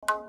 Hello,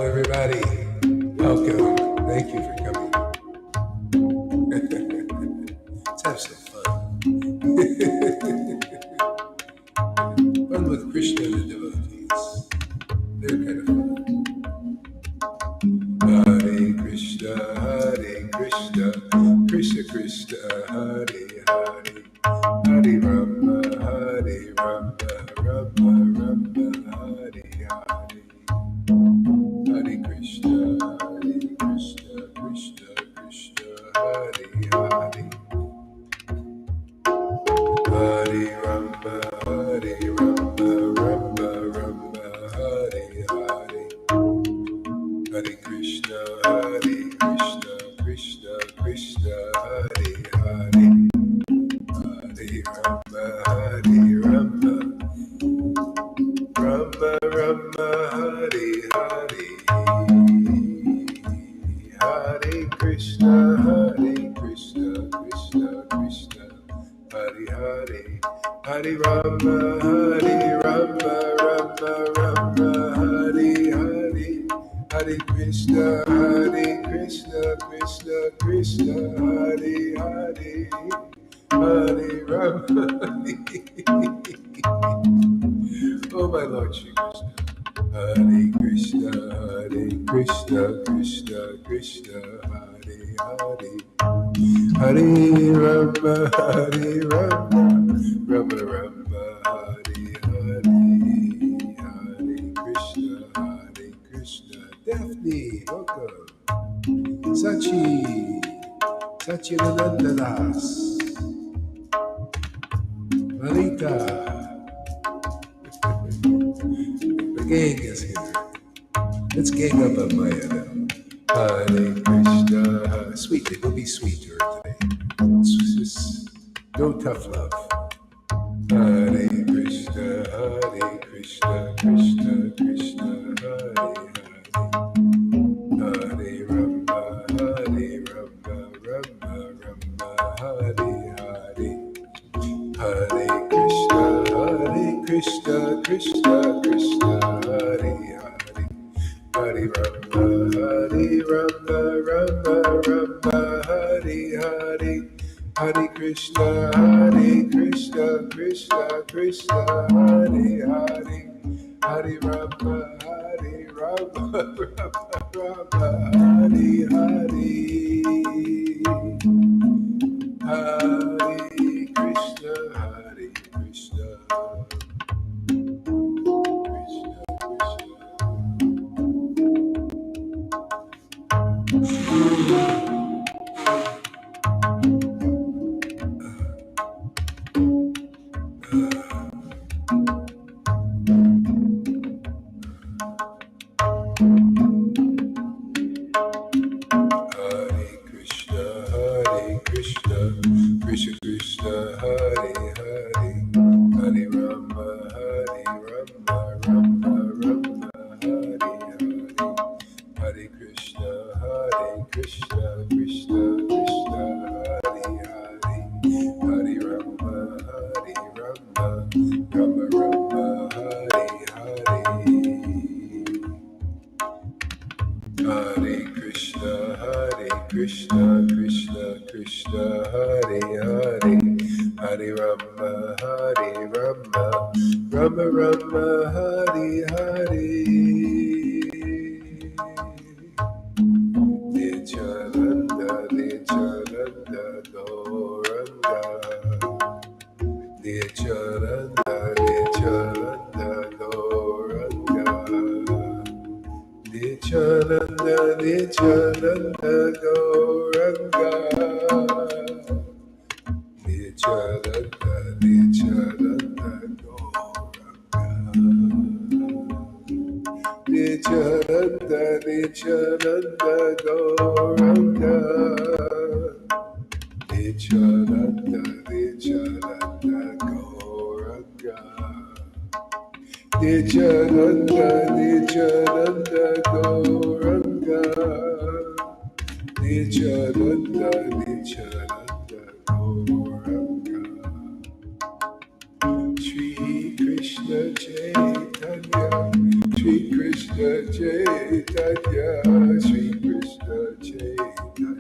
everybody. Welcome. Thank you for coming. Let's have some fun. Fun with Krishna and the devotees. They're kind of fun. Hare Krishna, Krishna Krishna, Hare Hare, Hare Rama, Rama Rama, Hare Hare. Hare Krishna, Krishna Krishna, Hare Hare. Hare Rama, Rama Rama, Hare Hare. Hare Krishna, Krishna Krishna, Hare Hare. Hare Rama, Rama Rama, Hare Hare. Hare Krishna, Krishna Krishna, Hare Hare. Hare Rama, Rama Rama, Hare Hare. Hare Krishna, Krishna Krishna, Hare Hare. Hare Rama. Oh, my Lord Shri Krishna. Hare Krishna, Krishna Krishna, Hare Hare. Hare Rama, Rama Rama, Hare Hare. Hare Krishna. Daphne, welcome. Satchidanandanas. Malika. The gang is here. Let's gang up on Maya now. Hare Krishna. Sweetly, we'll be sweet to her today. Just no tough love. Hare Krishna, Krishna Krishna, Hare Hare. Hare Rama, Rama Hare Hare. Hare Krishna, Krishna Krishna, Hare Hare. Hare Rama, Rama Hare Hare. Hare Krishna, Krishna Krishna, Hare Hare. Hare Rama, Rama Hare Hare. Hare Krishna, Krishna Hare Krishna, Krishna Krishna, Hare Hare, Hare Rama, Rama Rama, Hare Hare. Nityananda, Nityananda, Gauranga. Nityananda, Nityananda, Gauranga. Nityananda, Nityananda, Gauranga. Nityananda, Nityananda, Gauranga. Nityananda, Nityananda, Gauranga. Nityananda, Nityananda, Gauranga. Nityananda, Nityananda, Gauranga. Nityananda, Nityananda, Gauranga. Shri Krishna Chaitanya, Shri Krishna Chaitanya, Shri Krishna Chaitanya.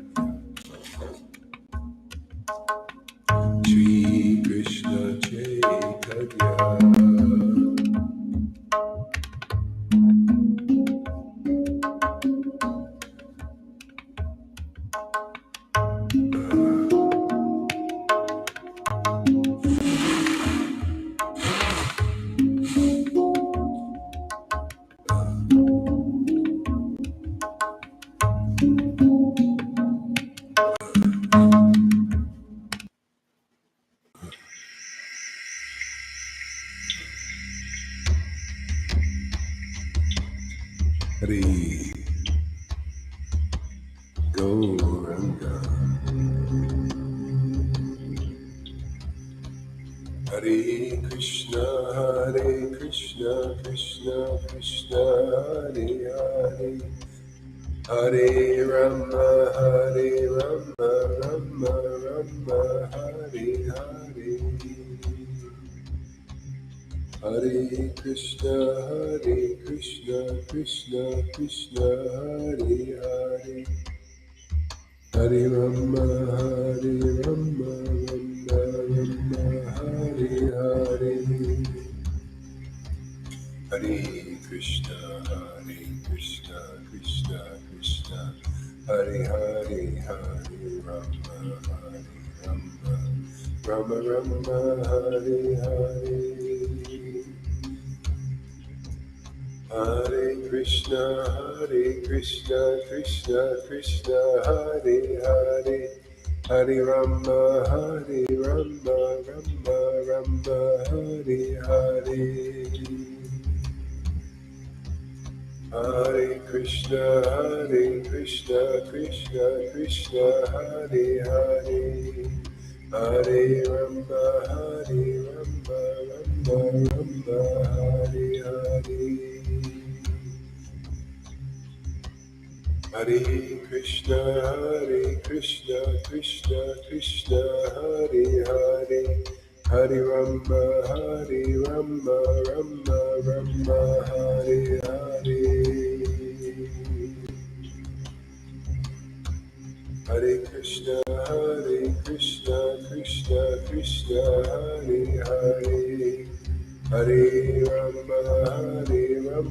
Shri Krishna Chaitanya. Hare Gauranga. Hare Krishna, Krishna Krishna, Hare Hare, Hare Rama, Rama Rama, Hare Hare. Hare Krishna, Krishna Krishna, Hare Hare, Hare Rama, Rama Rama, Hare Hare. Hare Krishna, Krishna Krishna, Hare Hare, Hare Rama, Rama Rama, Hare Hare. Hare Krishna, Krishna Krishna, Hare Hare, Hare Rama, Rama Rama, Hare Hare. Hare Krishna, Krishna Krishna, Hare Hare, Hare Rama, Rama Rama, Hare Hare. Hare Krishna, Krishna Krishna, Hare Hare, Hare Rama, Rama Rama, Hare Hare. Hare Krishna, Krishna Krishna, Hare Hare, Hare Rama,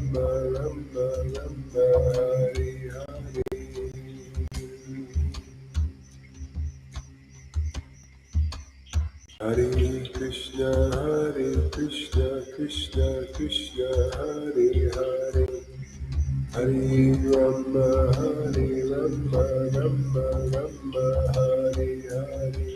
Rama Rama, Hare Hare. Hare Krishna, Krishna Krishna, Hare Hare, Hare Rama, Rama Rama, Hare Hare.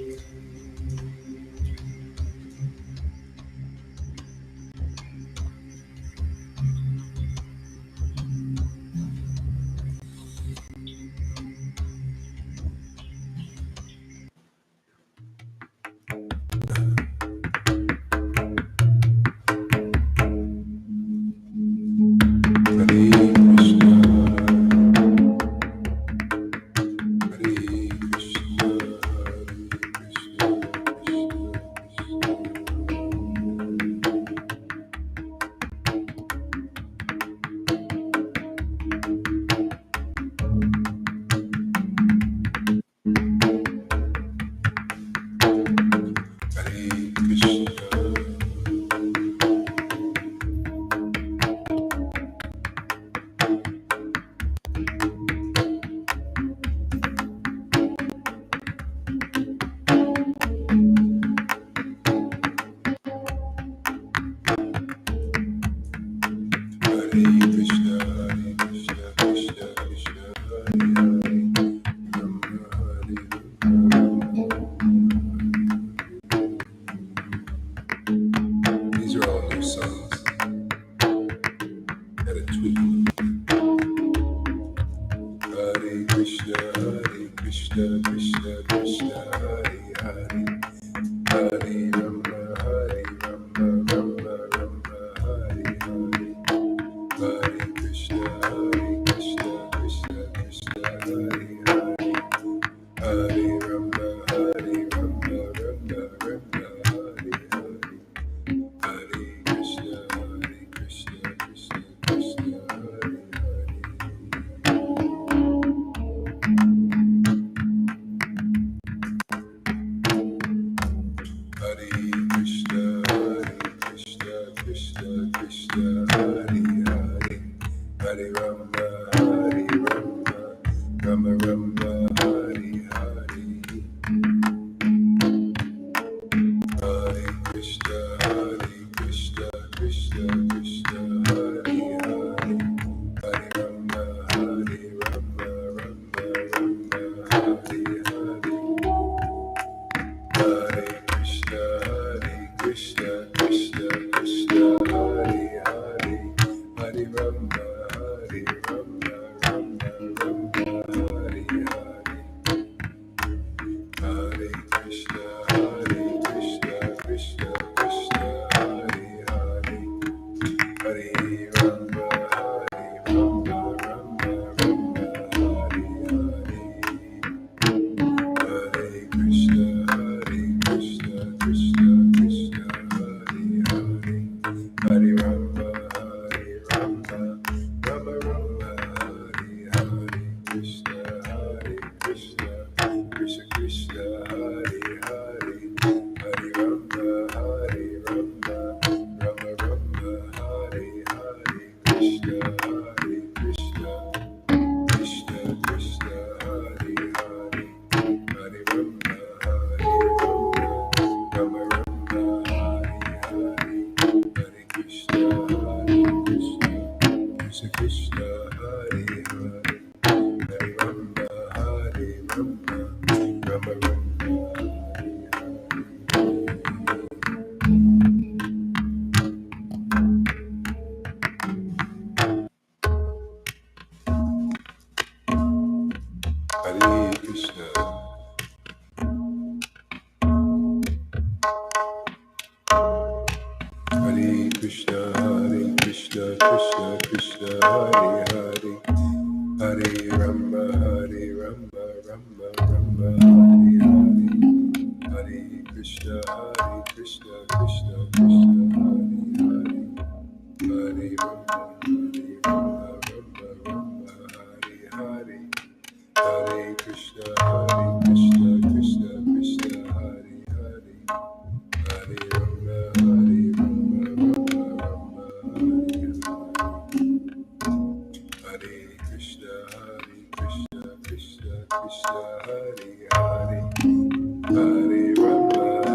Hare Krishna, Krishna, Hare Krishna, Krishna Krishna, Hare Hare, Hare Rama, Hare Rama, Rama Rama, Hare Hare, Hare Krishna, Krishna Krishna, Hare Hare, Hare Rama, Hare Rama, Rama Rama, Hare Hare, Hare Krishna, Krishna Krishna, Hare Hare. Hare Krishna, Krishna Krishna, Hare Hare, Hare Rama, Hare Rama, Rama Rama, Hare Hare, Hare Krishna, Krishna Krishna, Hare Hare, Hare Rama, Hare Rama, Rama Rama, Hare Hare, Hare Krishna, Krishna Krishna, Hare Hare, Hare Rama, Hare Rama, Rama Rama, Hare Hare, Hare Krishna, Krishna Krishna, Hare Hare, Hare Rama, Hare Rama, Rama Rama, Hare Hare, Hare Krishna, Krishna Krishna, Hare Hare, Hare Rama, Hare Rama, Rama Rama, Hare Hare, Krishna, Krishna, Krishna Krishna, Hare Hare, Hare Rama, Hare Rama, Rama Rama, Hare Hare, Krishna, Krishna, Krishna Krishna, Hare Hare, Hare Rama, Hare Rama, Rama Rama, Hare Hare, Hare Krishna, Krishna, Krishna Krishna, Hare Hare, Hare Rama, Hare Rama, Rama Rama, Hare Hare. Hare Krishna. Hare Krishna, Krishna Krishna, Hare Hare, Hare Rama, Hare Rama, Rama Rama, Hare Hare, Hare Krishna, Krishna Krishna, Hare Hare, Hare Rama,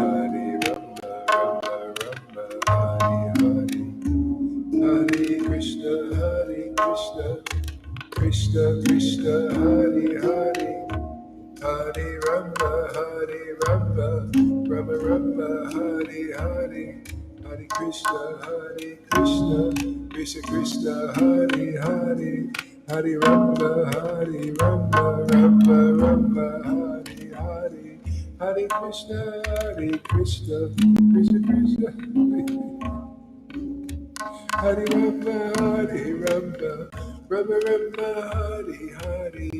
Hare Rama, Rama Rama, Hare Hare, Hare Krishna, Krishna Krishna, Hare Hare, Hare Rama, Hare Rama, Rama Rama, Hare Hare, Hare Krishna, Krishna Krishna, Hare Hare, Hare Rama, Hare Rama, Rama Rama, Hare Hare, Hare Krishna, Krishna Krishna, Hare Hare, Hare Rama, Hare Rama, Rama Rama, Hare Hare,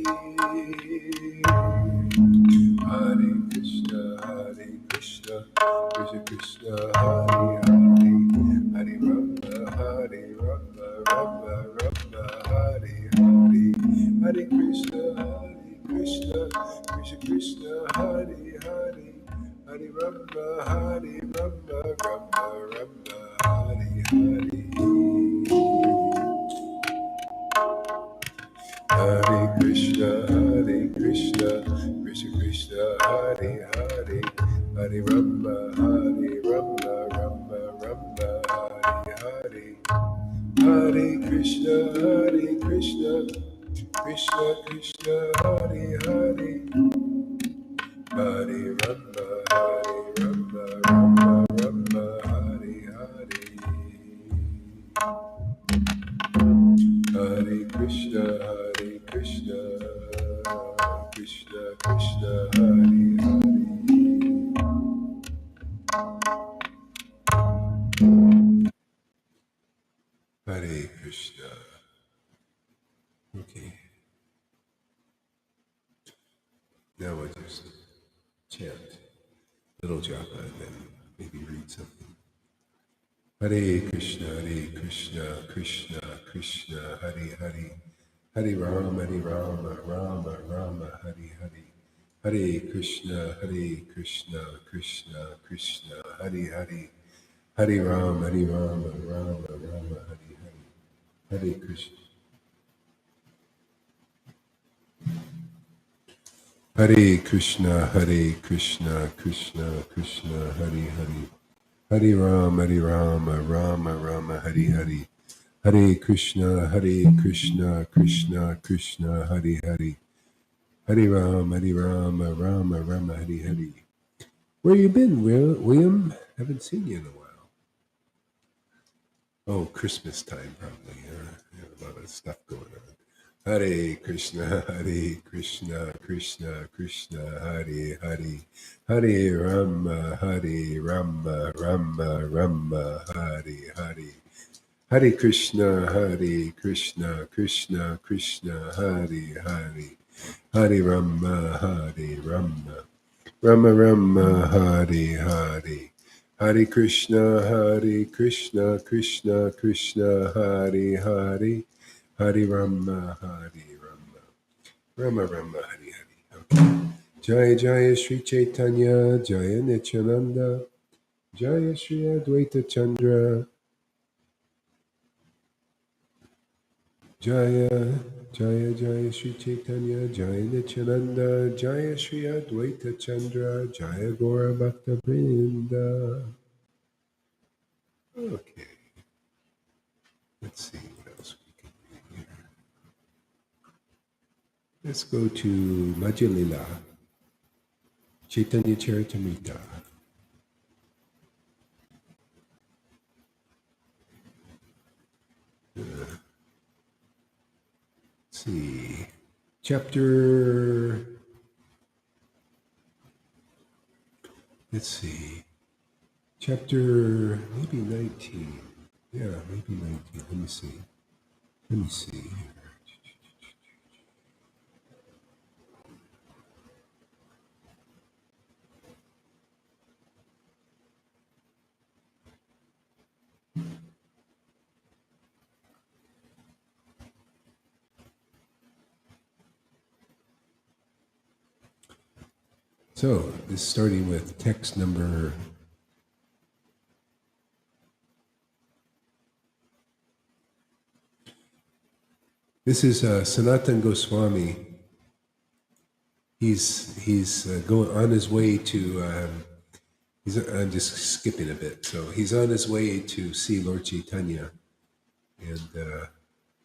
Hare Krishna, Krishna Krishna, Hare Hare, Hare Rama, Hare Rama, Rama Rama, Hare Hare, Hare Krishna, Krishna Krishna, Hare Rama, Hare Rama, Rama Rama, Hare Hare, Hare Krishna, Krishna Krishna, Hare Hare, Hare Rama, Hare Rama, Rama Rama, Hare Hare, Hare Krishna, Krishna Krishna, Hare Hare, Hare Rama, Hare Rama, Rama Rama, Hare Hare, Hare Krishna, Krishna Krishna, Hare Hare, Hare Rama, Hare Rama, Rama Rama, Hare Hare, Hare Krishna, Krishna Krishna, Hare Hare, Hare Rama, Hare Rama, Rama Rama, Hare Hare, Hare Krishna, Krishna Okay. Now I just chant little japa and then maybe read something. Hare Krishna, Krishna Krishna, Hare Hare, Hare Rama, Rama Rama, Hare Hare. Hare Krishna, Krishna Krishna, Hare Hare, Hare Rama, Rama Rama, Hare Hare. Hare Krishna. Hare Krishna, Krishna Krishna, Hare Hare. Hare Rama, Rama Rama, Hare Hare. Hare Krishna, Krishna Krishna, Hare Hare. Hare Rama, Rama Rama, Hare Hare. Where you been, William? Haven't seen you in a while. Oh, Christmas time probably. A lot of stuff going on. Hare Krishna, Krishna Krishna, Hare Hare. Hare Rama, Rama Rama, Hare Hare. Hare Krishna, Krishna Krishna, Hare Hare. Hare Rama, Rama. Rama Rama, Hare Hare. Hare Krishna, Krishna Krishna, Hare Hare. Hare Rama, Rama. Rama Rama, Hare Hare. Okay. Jaya Jaya Sri Chaitanya, Jaya Nityananda, Jaya Sri Advaita Chandra, Jaya Jaya Jaya Sri Chaitanya, Jaya Nityananda, Jaya Sri Advaita Chandra, Jaya Gora Bhakta Vrinda. Okay. Let's see what else we can do here. Let's go to Madhya Lila, Chaitanya Charitamrita. Let's see. Chapter, let's see. Chapter maybe 19. Yeah, maybe 19. Let me see. Let me see here. So, this is starting with text number. This is Sanatan Goswami. He's going on his way to. I'm just skipping a bit. So he's on his way to see Lord Caitanya, and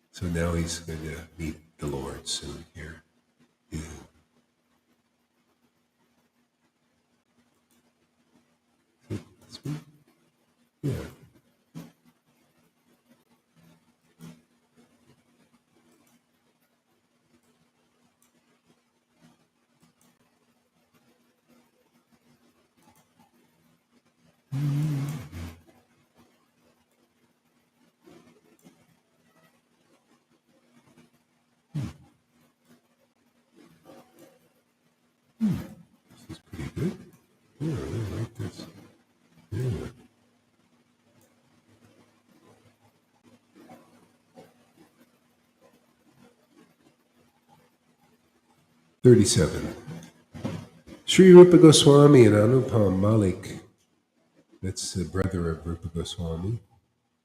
so now he's going to meet the Lord soon here. Yeah. Yeah. 37. Sri Rupa Goswami and Anupam Malik, that's the brother of Rupa Goswami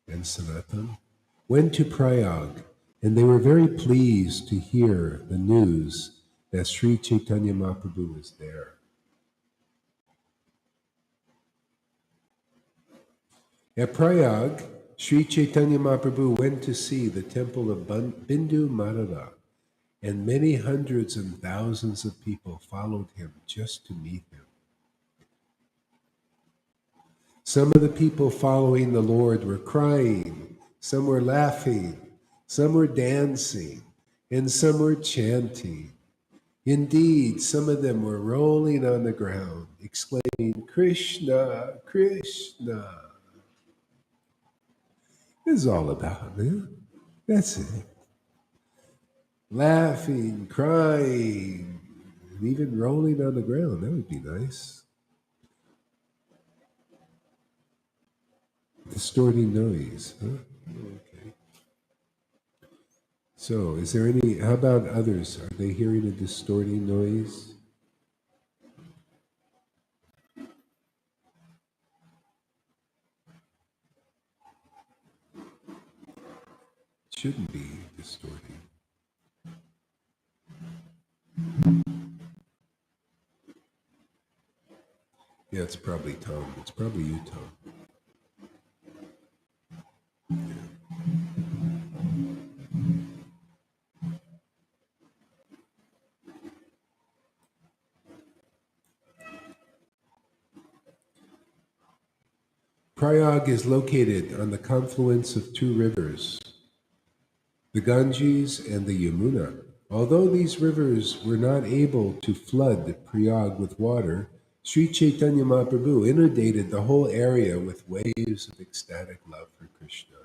and Sanatan, went to Prayag, and they were very pleased to hear the news that Sri Chaitanya Mahaprabhu was there. At Prayag, Sri Chaitanya Mahaprabhu went to see the temple of Bindu Madhava, and many hundreds and thousands of people followed him just to meet him. Some of the people following the Lord were crying, some were laughing, some were dancing, and some were chanting. Indeed, some of them were rolling on the ground, exclaiming, Krishna, Krishna. This is all about, man. That's it. laughing, crying, and even rolling on the ground. That would be nice. Distorting noise, huh? Okay. So, is there any, how about others? Are they hearing a distorting noise? It shouldn't be distorting. Yeah, it's probably Tom. It's probably you, Tom. Prayag is located on the confluence of two rivers, the Ganges and the Yamuna. Although these rivers were not able to flood Prayag with water, Sri Chaitanya Mahaprabhu inundated the whole area with waves of ecstatic love for Krishna.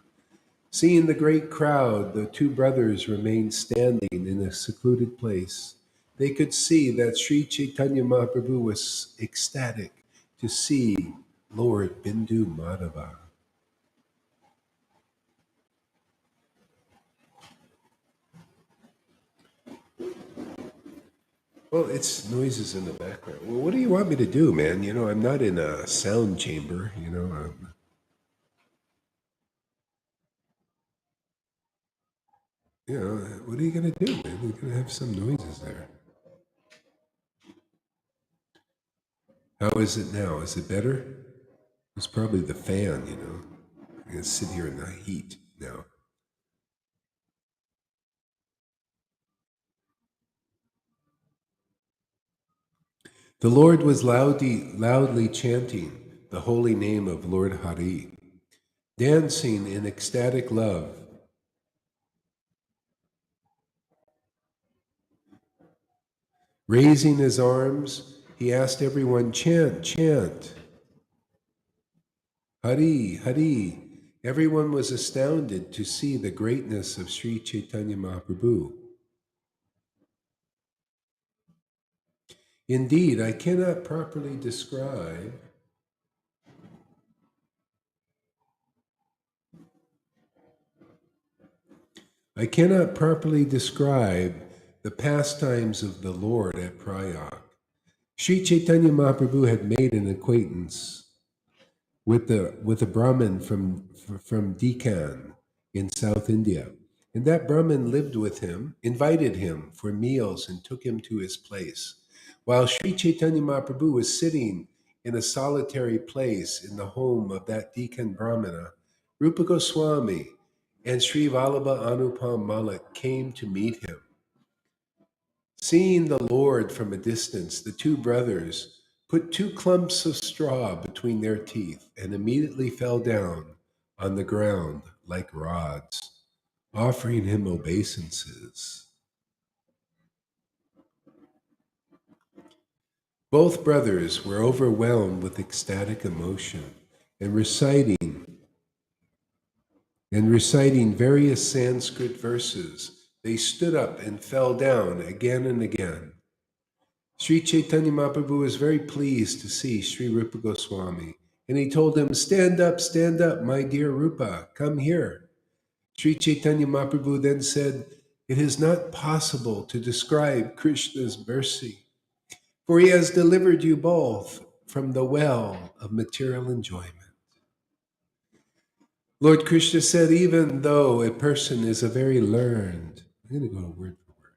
Seeing the great crowd, the two brothers remained standing in a secluded place. They could see that Sri Chaitanya Mahaprabhu was ecstatic to see Lord Bindu Madhava. Well, it's noises in the background. Well, what do you want me to do, man? You know, I'm not in a sound chamber, you know. You know, what are you going to do, man? You're going to have some noises there. How is it now? Is it better? It's probably the fan, you know. I'm going to sit here in the heat now. The Lord was loudly chanting the holy name of Lord Hari, dancing in ecstatic love. Raising his arms, he asked everyone, chant, chant, Hari, Hari. Everyone was astounded to see the greatness of Sri Chaitanya Mahaprabhu. Indeed, I cannot properly describe the pastimes of the Lord at Prayag. Sri Chaitanya Mahaprabhu had made an acquaintance with a Brahmin from Deccan in South India. And that Brahmin lived with him, invited him for meals, and took him to his place. While Sri Chaitanya Mahaprabhu was sitting in a solitary place in the home of that Deccan Brahmana, Rupa Goswami and Sri Vallabha Anupam Malik came to meet him. Seeing the Lord from a distance, the two brothers put two clumps of straw between their teeth and immediately fell down on the ground like rods, offering him obeisances. Both brothers were overwhelmed with ecstatic emotion and reciting various Sanskrit verses. They stood up and fell down again and again. Sri Chaitanya Mahaprabhu was very pleased to see Sri Rupa Goswami, and he told him, stand up, my dear Rupa, come here." Sri Chaitanya Mahaprabhu then said, "It is not possible to describe Krishna's mercy, for he has delivered you both from the well of material enjoyment." Lord Krishna said, even though a person is a very learned, I'm going to go to word for word.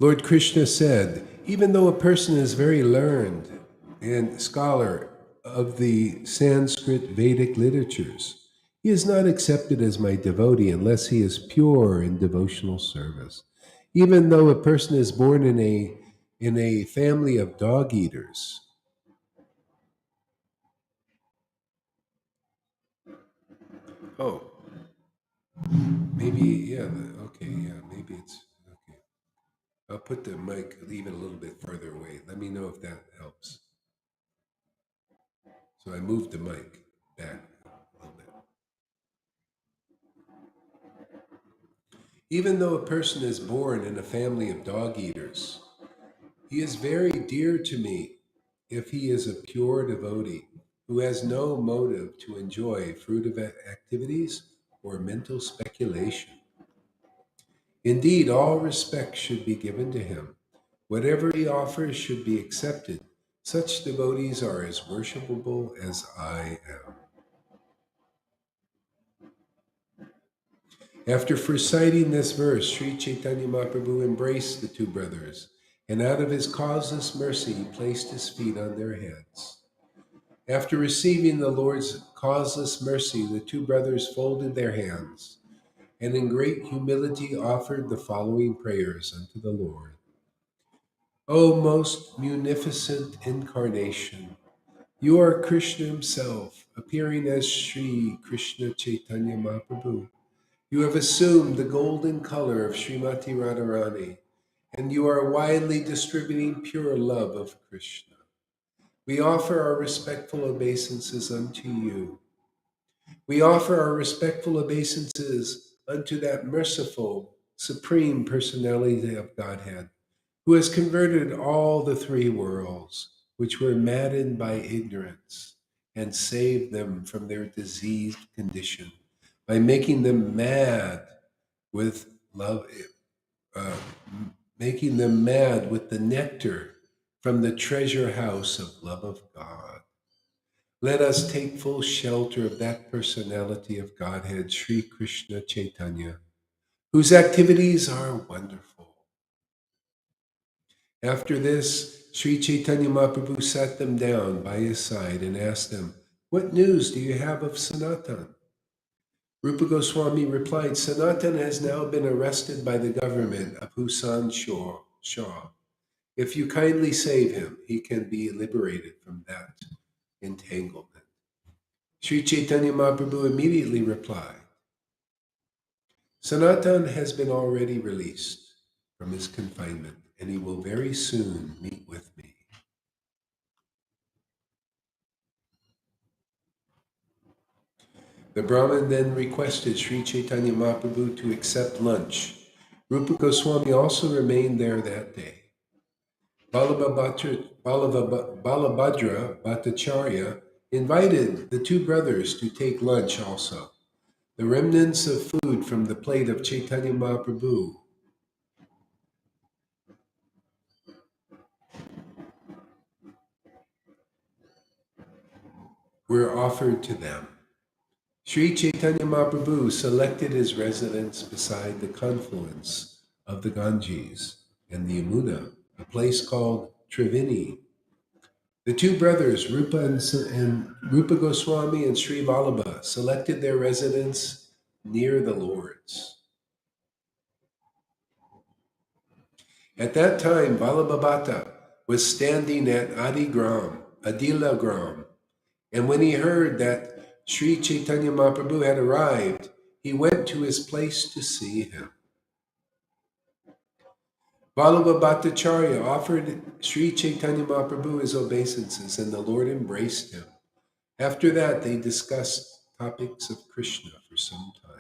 Lord Krishna said, even though a person is very learned and scholar of the Sanskrit Vedic literatures, he is not accepted as my devotee unless he is pure in devotional service. Even though a person is born in a family of dog eaters. Oh, maybe, yeah, okay, yeah, maybe it's okay. I'll put the mic, leave it a little bit further away. Let me know if that helps. So I moved the mic back a little bit. Even though a person is born in a family of dog eaters, he is very dear to me if he is a pure devotee who has no motive to enjoy fruitive activities or mental speculation. Indeed, all respect should be given to him. Whatever he offers should be accepted. Such devotees are as worshipable as I am. After reciting this verse, Sri Chaitanya Mahaprabhu embraced the two brothers, and out of his causeless mercy, he placed his feet on their heads. After receiving the Lord's causeless mercy, the two brothers folded their hands, and in great humility offered the following prayers unto the Lord. O most munificent incarnation, you are Krishna himself, appearing as Sri Krishna Chaitanya Mahaprabhu. You have assumed the golden color of Srimati Radharani, and you are widely distributing pure love of Krishna. We offer our respectful obeisances unto you. We offer our respectful obeisances unto that merciful, supreme personality of Godhead, who has converted all the three worlds, which were maddened by ignorance, and saved them from their diseased condition by making them mad with love, uh, making them mad with the nectar from the treasure house of love of God. Let us take full shelter of that personality of Godhead, Sri Krishna Chaitanya, whose activities are wonderful. After this, Sri Chaitanya Mahaprabhu sat them down by his side and asked them, "What news do you have of Sanatan?" Rupa Goswami replied, "Sanatan has now been arrested by the government of Husan Shah. If you kindly save him, he can be liberated from that entanglement." Sri Chaitanya Mahaprabhu immediately replied, "Sanatan has been already released from his confinement, and he will very soon meet with me." The Brahmin then requested Sri Chaitanya Mahaprabhu to accept lunch. Rupa Goswami also remained there that day. Balabhadra Bhattacharya invited the two brothers to take lunch also. The remnants of food from the plate of Chaitanya Mahaprabhu were offered to them. Sri Chaitanya Mahaprabhu selected his residence beside the confluence of the Ganges and the Yamuna, a place called Triveni. The two brothers, and Rupa Goswami and Sri Vallabha, selected their residence near the Lord's. At that time, Vallabhabhata was standing at Adilagram, and when he heard that Sri Chaitanya Mahaprabhu had arrived, he went to his place to see him. Vallabha Bhattacharya offered Sri Chaitanya Mahaprabhu his obeisances, and the Lord embraced him. After that, they discussed topics of Krishna for some time.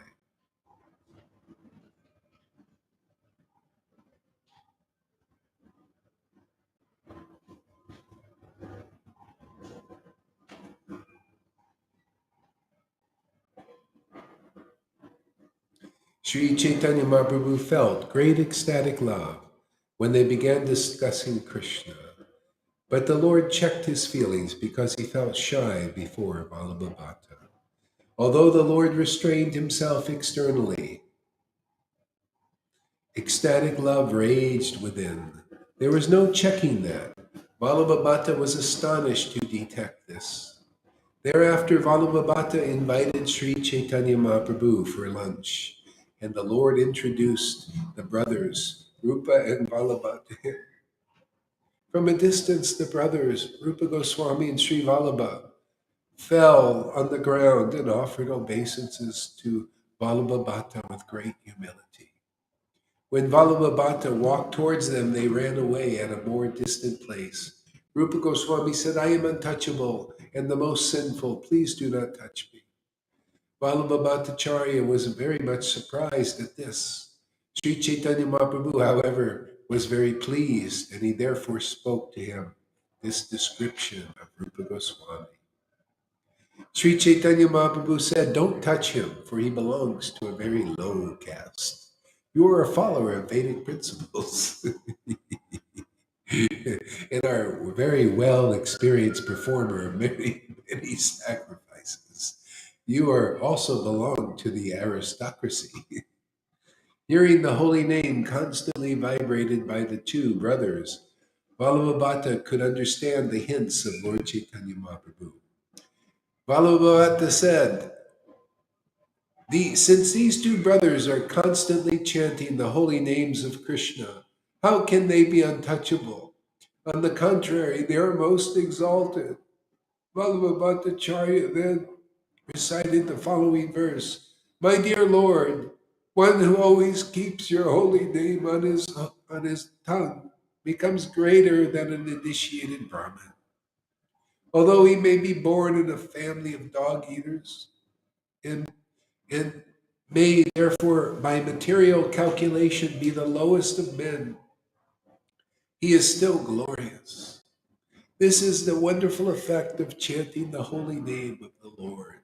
Sri Chaitanya Mahaprabhu felt great ecstatic love when they began discussing Krishna. But the Lord checked his feelings because he felt shy before Vallabhabhata. Although the Lord restrained himself externally, Ecstatic love raged within. There was no checking that. Vallabhabhata was astonished to detect this. Thereafter, Vallabhabhata invited Sri Chaitanya Mahaprabhu for lunch, and the Lord introduced the brothers, Rupa and Vallabha, to him. From a distance, the brothers, Rupa Goswami and Sri Vallabha, fell on the ground and offered obeisances to Vallabhabhata with great humility. When Vallabhabhata walked towards them, they ran away at a more distant place. Rupa Goswami said, I am untouchable and the most sinful. Please do not touch me. Vallabhabhatacharya was very much surprised at this. Sri Chaitanya Mahaprabhu, however, was very pleased, and he therefore spoke to him this description of Rupa Goswami. Sri Chaitanya Mahaprabhu said, don't touch him, for he belongs to a very low caste. You are a follower of Vedic principles and are a very well experienced performer of many sacrifices. You are also belong to the aristocracy. Hearing the holy name constantly vibrated by the two brothers, Vallabhabhata could understand the hints of Lord Chaitanya Mahaprabhu. Vallabhabhata said, since these two brothers are constantly chanting the holy names of Krishna, how can they be untouchable? On the contrary, they are most exalted. Vallabhabhatacharya then recited the following verse: My dear Lord, one who always keeps your holy name on his tongue becomes greater than an initiated Brahmin. Although he may be born in a family of dog eaters and and may therefore by material calculation be the lowest of men, he is still glorious. This is the wonderful effect of chanting the holy name of the Lord.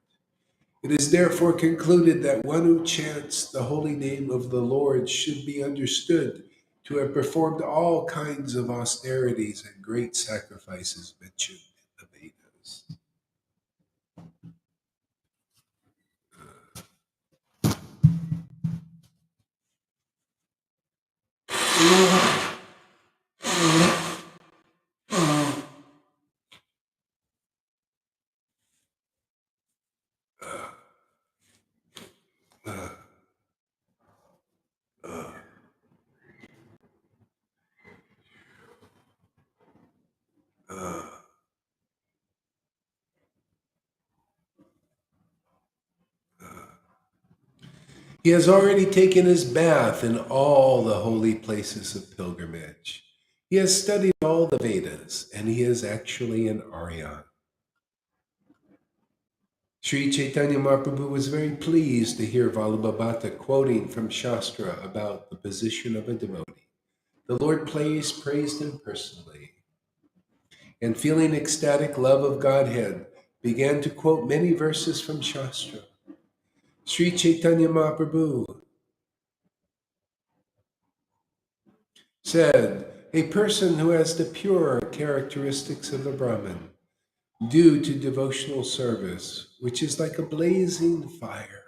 It is therefore concluded that one who chants the holy name of the Lord should be understood to have performed all kinds of austerities and great sacrifices mentioned in the Vedas. He has already taken his bath in all the holy places of pilgrimage. He has studied all the Vedas, and he is actually an Aryan. Sri Chaitanya Mahaprabhu was very pleased to hear Vallabhabhata quoting from Shastra about the position of a devotee. The Lord praised him personally, and feeling ecstatic love of Godhead, began to quote many verses from Shastra. Sri Chaitanya Mahaprabhu said, a person who has the pure characteristics of a Brahmin, due to devotional service, which is like a blazing fire,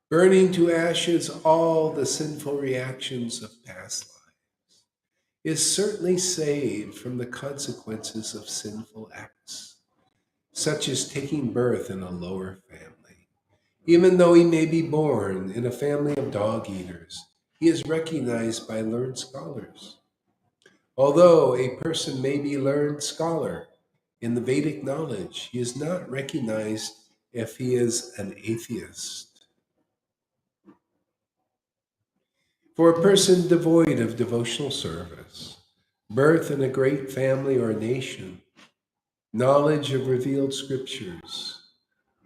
burning to ashes all the sinful reactions of past life, is certainly saved from the consequences of sinful acts, such as taking birth in a lower family. Even though he may be born in a family of dog eaters, he is recognized by learned scholars. Although a person may be learned scholar in the Vedic knowledge, he is not recognized if he is an atheist. For a person devoid of devotional service, birth in a great family or nation, knowledge of revealed scriptures,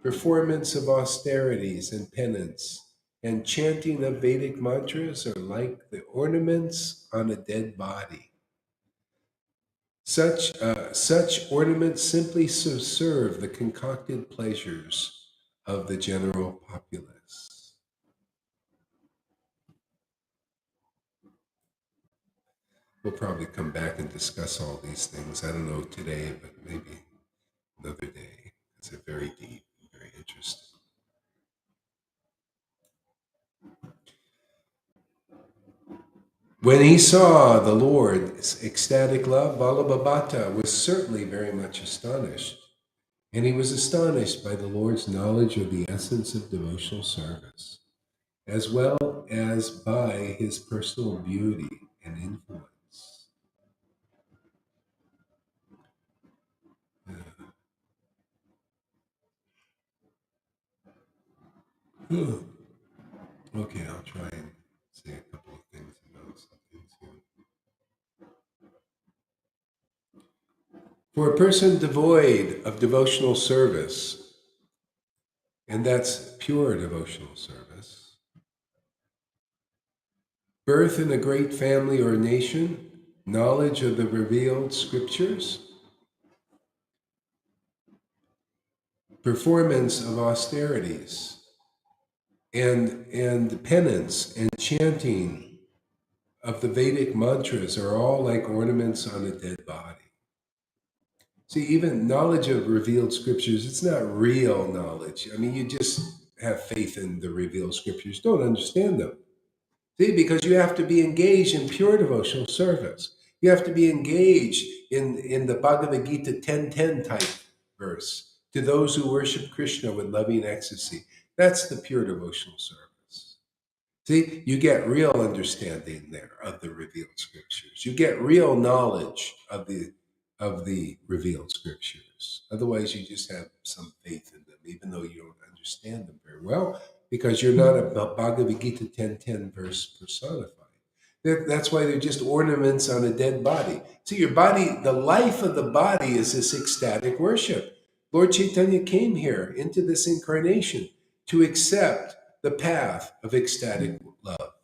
performance of austerities and penance, and chanting of Vedic mantras are like the ornaments on a dead body. Such ornaments simply serve the concocted pleasures of the general populace. We'll probably come back and discuss all these things. I don't know today, but maybe another day. It's a very deep and very interesting. When he saw the Lord's ecstatic love, Balabhabata was certainly very much astonished. And he was astonished by the Lord's knowledge of the essence of devotional service, as well as by his personal beauty and influence. Okay, I'll try and say a couple of things about something soon. For a person devoid of devotional service, and that's pure devotional service, birth in a great family or nation, knowledge of the revealed scriptures, performance of austerities, and penance and chanting of the Vedic mantras are all like ornaments on a dead body. See, even knowledge of revealed scriptures, it's not real knowledge. I mean, you just have faith in the revealed scriptures, don't understand them. See, because you have to be engaged in pure devotional service. You have to be engaged in the Bhagavad Gita 10:10 type verse. To those who worship Krishna with loving ecstasy. That's the pure devotional service. See, you get real understanding there of the revealed scriptures. You get real knowledge of the revealed scriptures. Otherwise, you just have some faith in them, even though you don't understand them very well, because you're not a Bhagavad Gita 10:10 verse personified. That's why they're just ornaments on a dead body. See, your body, the life of the body is this ecstatic worship. Lord Caitanya came here into this incarnation to accept the path of ecstatic love.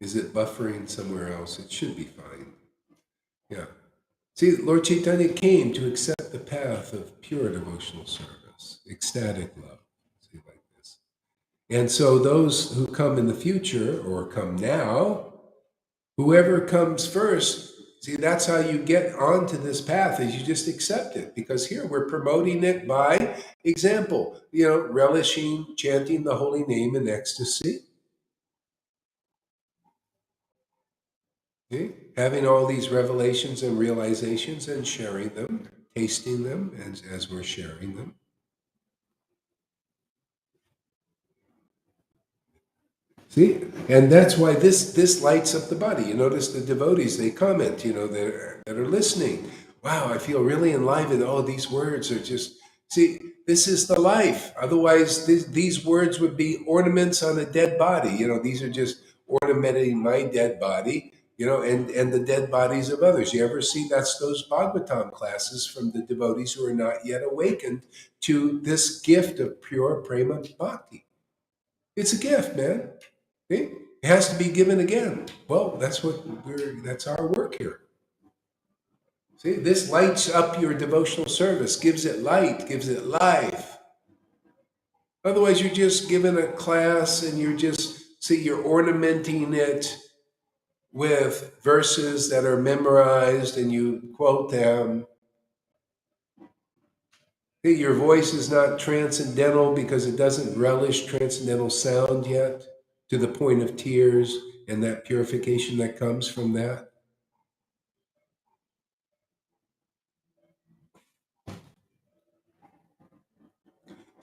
Is it buffering somewhere else? It should be fine. Yeah. See, Lord Caitanya came to accept the path of pure devotional service, ecstatic love. See, like this. And so those who come in the future or come now, whoever comes first, see, that's how you get onto this path, is you just accept it. Because here we're promoting it by example, relishing, chanting the holy name in ecstasy. Okay? Having all these revelations and realizations and sharing them, tasting them as we're sharing them. See, and that's why this lights up the body. You notice the devotees, they comment, that are listening. Wow, I feel really enlivened. Oh, these words are just, see, this is the life. Otherwise, these words would be ornaments on a dead body. These are just ornamenting my dead body, and the dead bodies of others. You ever see that's those Bhagavatam classes from the devotees who are not yet awakened to this gift of pure prema bhakti. It's a gift, man. Okay? It has to be given again. Well, that's our work here. See, this lights up your devotional service, gives it light, gives it life. Otherwise, you're just given a class and you're ornamenting it with verses that are memorized and you quote them. Okay, your voice is not transcendental because it doesn't relish transcendental sound yet to the point of tears and that purification that comes from that.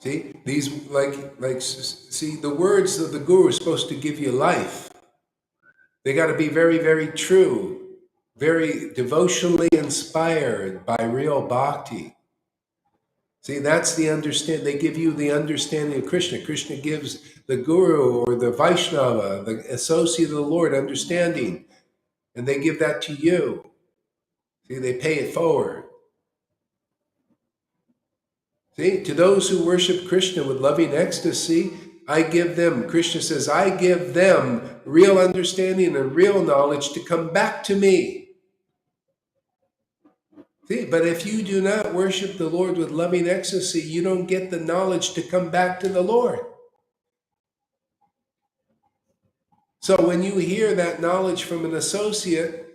See, these see, the words of the guru are supposed to give you life. They got to be very, very true, very devotionally inspired by real bhakti. See, that's the understand. They give you the understanding of Krishna. Krishna gives the guru or the Vaishnava, the associate of the Lord, understanding, and they give that to you. See, they pay it forward. See, to those who worship Krishna with loving ecstasy, I give them, Krishna says, I give them real understanding and real knowledge to come back to me. See, but if you do not worship the Lord with loving ecstasy, you don't get the knowledge to come back to the Lord. So when you hear that knowledge from an associate,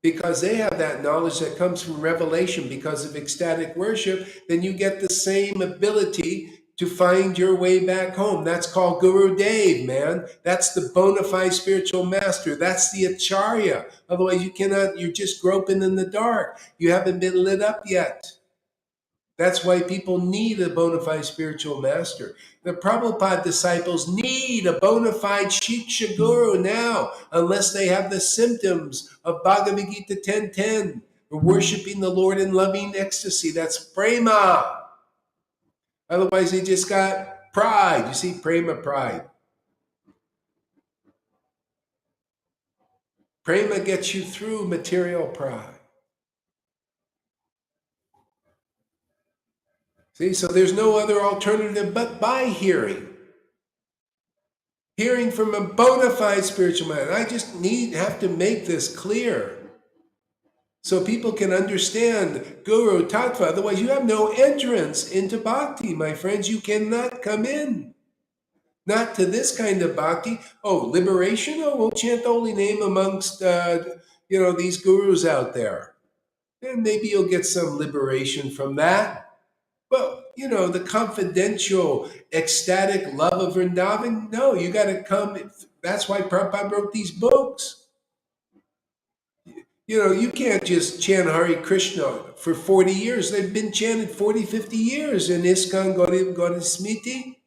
because they have that knowledge that comes from revelation because of ecstatic worship, then you get the same ability to find your way back home. That's called Guru Dev, man. That's the bona fide spiritual master. That's the Acharya. Otherwise, you cannot, you're just groping in the dark. You haven't been lit up yet. That's why people need a bona fide spiritual master. The Prabhupada disciples need a bona fide Shiksha Guru now, unless they have the symptoms of Bhagavad Gita 10:10, worshiping the Lord in loving ecstasy. That's prema. Otherwise, they just got pride. You see, prema, pride. Prema gets you through material pride. See, so there's no other alternative but by hearing. Hearing from a bona fide spiritual man. I just have to make this clear so people can understand Guru Tattva. Otherwise, you have no entrance into bhakti, my friends. You cannot come in. Not to this kind of bhakti. Oh, liberation? Oh, we'll chant the holy name amongst, these gurus out there. And maybe you'll get some liberation from that. Well, the confidential, ecstatic love of Vrindavan, no, you got to come. That's why Prabhupada wrote these books. You can't just chant Hare Krishna for 40 years. They've been chanted 40, 50 years in ISKCON Gaudiya Smriti.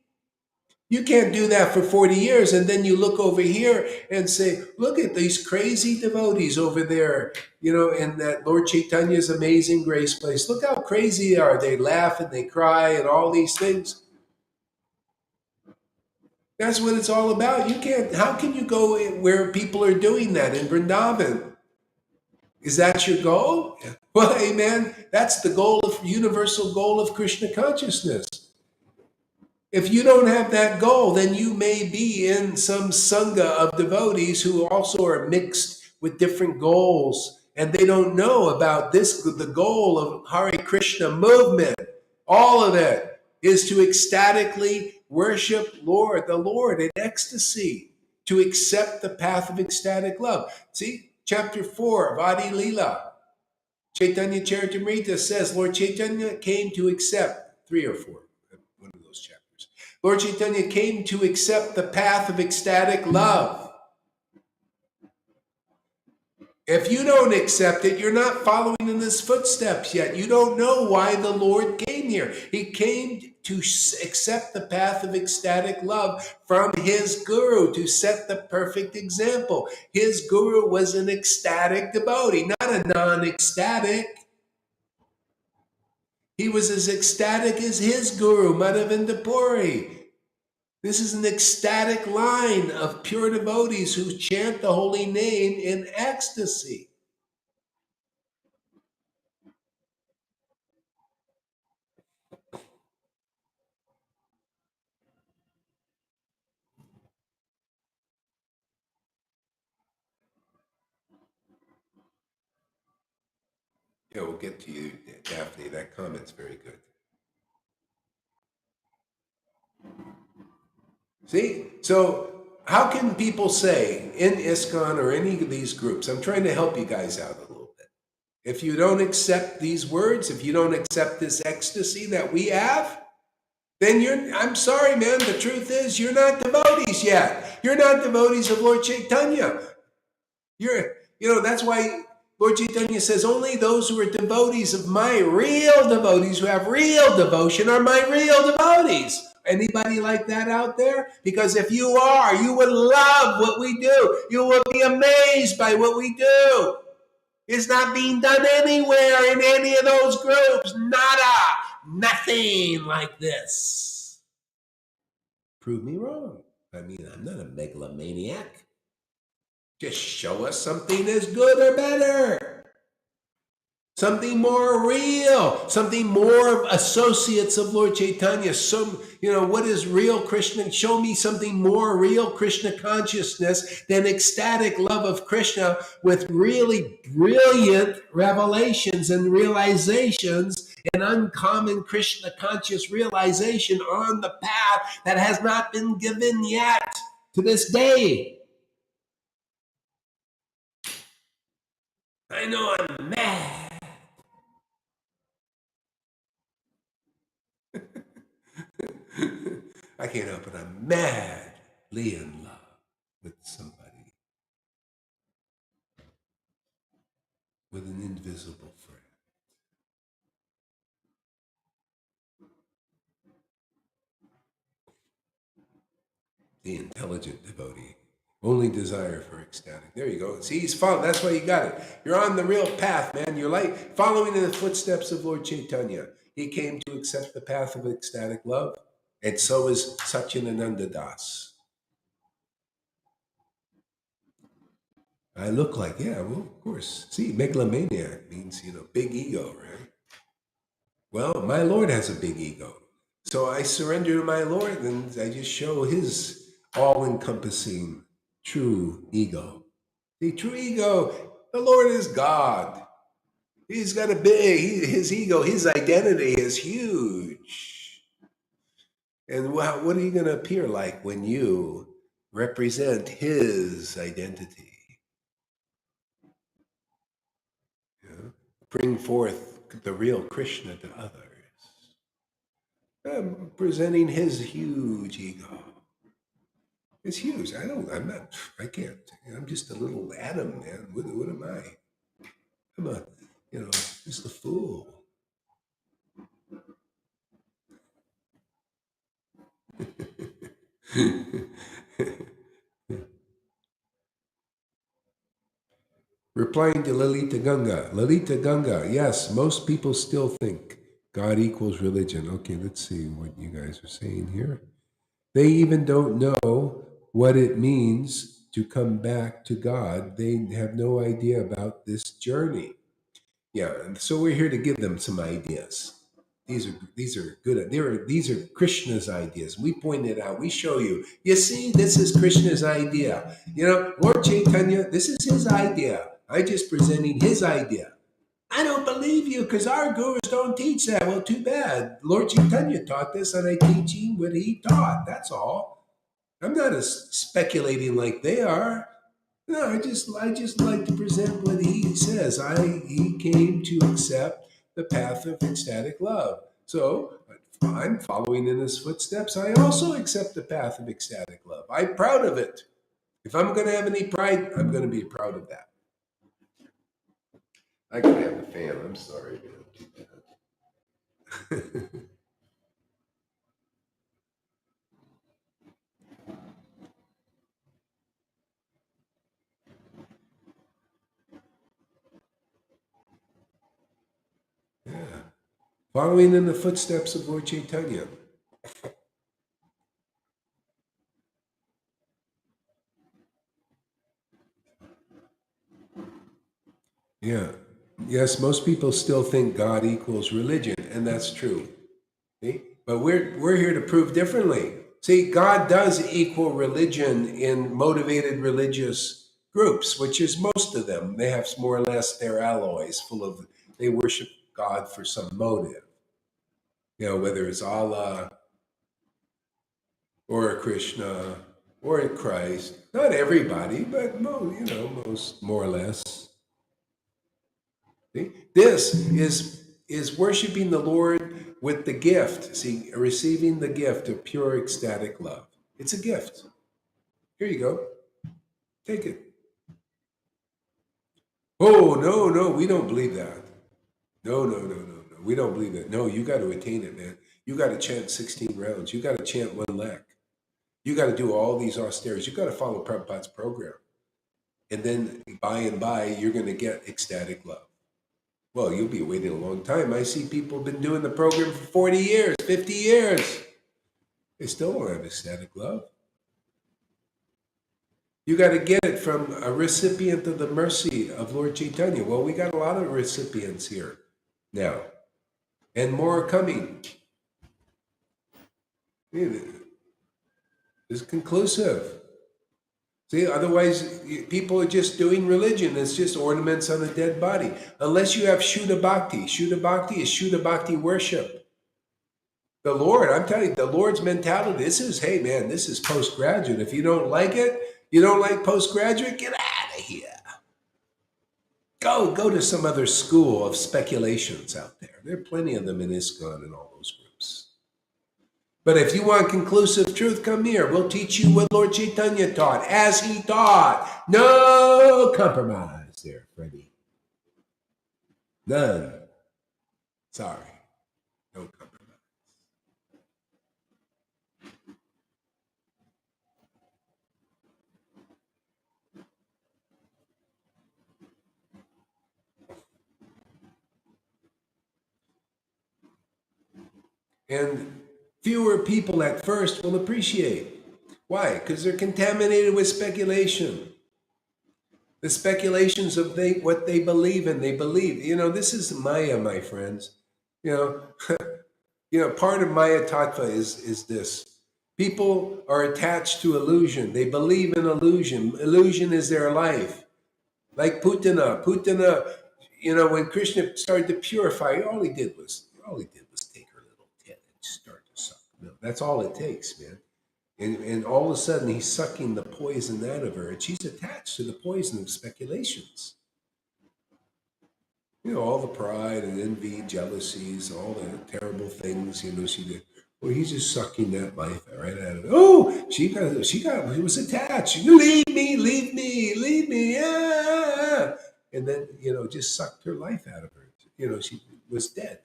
You can't do that for 40 years and then you look over here and say, look at these crazy devotees over there, in that Lord Caitanya's Amazing Grace place. Look how crazy they are. They laugh and they cry and all these things. That's what it's all about. How can you go where people are doing that in Vrindavan? Is that your goal? Well, amen. That's the universal goal of Krishna consciousness. If you don't have that goal, then you may be in some sangha of devotees who also are mixed with different goals, and they don't know about the goal of Hare Krishna movement. All of it is to ecstatically worship the Lord in ecstasy, to accept the path of ecstatic love. See, chapter 4 of Adi Lila, Chaitanya Charitamrita says Lord Caitanya came to accept 3 or 4, one of those chapters. Lord Caitanya came to accept the path of ecstatic love. If you don't accept it, you're not following in his footsteps yet. You don't know why the Lord came here. He came to accept the path of ecstatic love from his guru, to set the perfect example. His guru was an ecstatic devotee, not a non-ecstatic. He was as ecstatic as his guru, Madhavinda Puri. This is an ecstatic line of pure devotees who chant the holy name in ecstasy. Yeah, we'll get to you, Daphne. That comment's very good. See? So how can people say in ISKCON or any of these groups, I'm trying to help you guys out a little bit. If you don't accept these words, if you don't accept this ecstasy that we have, then I'm sorry, man, the truth is you're not devotees yet. You're not devotees of Lord Caitanya. That's why Lord Caitanya says only those who are devotees of my real devotees, who have real devotion, are my real devotees. Anybody like that out there? Because if you are, you would love what we do. You will be amazed by what we do. It's not being done anywhere in any of those groups. Nada. Nothing like this. Prove me wrong. I mean, I'm not a megalomaniac. Just show us something as good or better. Something more real, something more of associates of Lord Caitanya. What is real Krishna? Show me something more real Krishna consciousness than ecstatic love of Krishna with really brilliant revelations and realizations, and uncommon Krishna conscious realization on the path that has not been given yet to this day. I know I'm mad. I can't help it. I'm madly in love with somebody, with an invisible friend. The intelligent devotee. Only desire for ecstatic. There you go. See, he's following. That's why you got it. You're on the real path, man. You're like following in the footsteps of Lord Caitanya. He came to accept the path of ecstatic love, and so is Satchidananda Das. I look like, yeah, well, of course. See, megalomaniac means, big ego, right? Well, my Lord has a big ego. So I surrender to my Lord and I just show his all encompassing true ego. The true ego, the Lord is God. He's got a his ego, his identity is huge. And what are you going to appear like when you represent his identity? Bring forth the real Krishna to others. I'm presenting his huge ego. It's huge. I can't. I'm just a little atom, man. What am I? I'm just a fool. Replying to Lalita Ganga. Lalita Ganga, yes, most people still think God equals religion. Okay, let's see what you guys are saying here. They even don't know what it means to come back to God. They have no idea about this journey. Yeah, and so we're here to give them some ideas. These are good. These are Krishna's ideas. We point it out. We show you. You see, this is Krishna's idea. Lord Caitanya, this is his idea. I just presenting his idea. I don't believe you because our gurus don't teach that. Well, too bad. Lord Caitanya taught this, and I'm teaching what he taught. That's all. I'm not as speculating like they are. No, I just like to present what he says. He came to accept the path of ecstatic love. So I'm following in his footsteps. I also accept the path of ecstatic love. I'm proud of it. If I'm going to have any pride, I'm going to be proud of that. I can have the fan. I'm sorry. Yeah. Following in the footsteps of Lord Caitanya. Yeah. Yes, most people still think God equals religion, and that's true. See? But we're here to prove differently. See, God does equal religion in motivated religious groups, which is most of them. They have more or less their alloys full of, they worship God for some motive. Whether it's Allah or a Krishna or a Christ. Not everybody, but most more or less. See? This is worshiping the Lord with the gift. See, receiving the gift of pure ecstatic love. It's a gift. Here you go. Take it. Oh, no, no, we don't believe that. No, no, no, no, no. We don't believe that. No, you got to attain it, man. You got to chant 16 rounds. You got to chant 1 lakh. You got to do all these austerities. You got to follow Prabhupada's program. And then by and by, you're going to get ecstatic love. Well, you'll be waiting a long time. I see people have been doing the program for 40 years, 50 years. They still don't have ecstatic love. You got to get it from a recipient of the mercy of Lord Caitanya. Well, we got a lot of recipients here now, and more are coming. It's conclusive. See, otherwise, people are just doing religion. It's just ornaments on a dead body. Unless you have Shuddha Bhakti. Shuddha Bhakti is Shuddha Bhakti worship. The Lord, I'm telling you, the Lord's mentality, this is postgraduate. If you don't like it, you don't like postgraduate, get out of here. Go to some other school of speculations out there. There are plenty of them in ISKCON and all those groups. But if you want conclusive truth, come here. We'll teach you what Lord Caitanya taught, as he taught. No compromise there, Freddie. None. Sorry. No compromise. And fewer people at first will appreciate. Why? Because they're contaminated with speculation. The speculations of what they believe in. They believe. This is Maya, my friends. Part of Maya Tattva is this. People are attached to illusion. They believe in illusion. Illusion is their life. Like Putana. Putana, when Krishna started to purify, all he did was take her little tit and start to suck milk. That's all it takes, man. And all of a sudden he's sucking the poison out of her, and she's attached to the poison of speculations. All the pride and envy, jealousies, all the terrible things, she did. Well, he's just sucking that life right out of it. Oh, she was attached. You leave me, ah. And then, just sucked her life out of her. She was dead.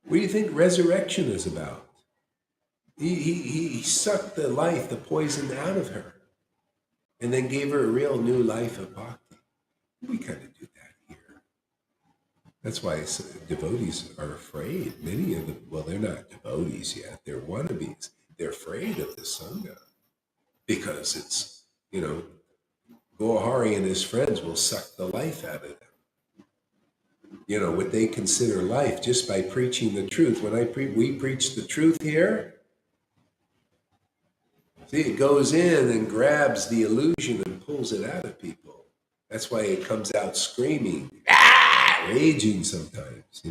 What do you think resurrection is about? He sucked the life, the poison out of her, and then gave her a real new life of bhakti. We kind of do that here. That's why devotees are afraid. Many of them, well, they're not devotees yet. They're wannabes. They're afraid of the Sangha because it's, Gohari and his friends will suck the life out of them. What they consider life just by preaching the truth. When we preach the truth here, see, it goes in and grabs the illusion and pulls it out of people. That's why it comes out screaming, raging sometimes, It's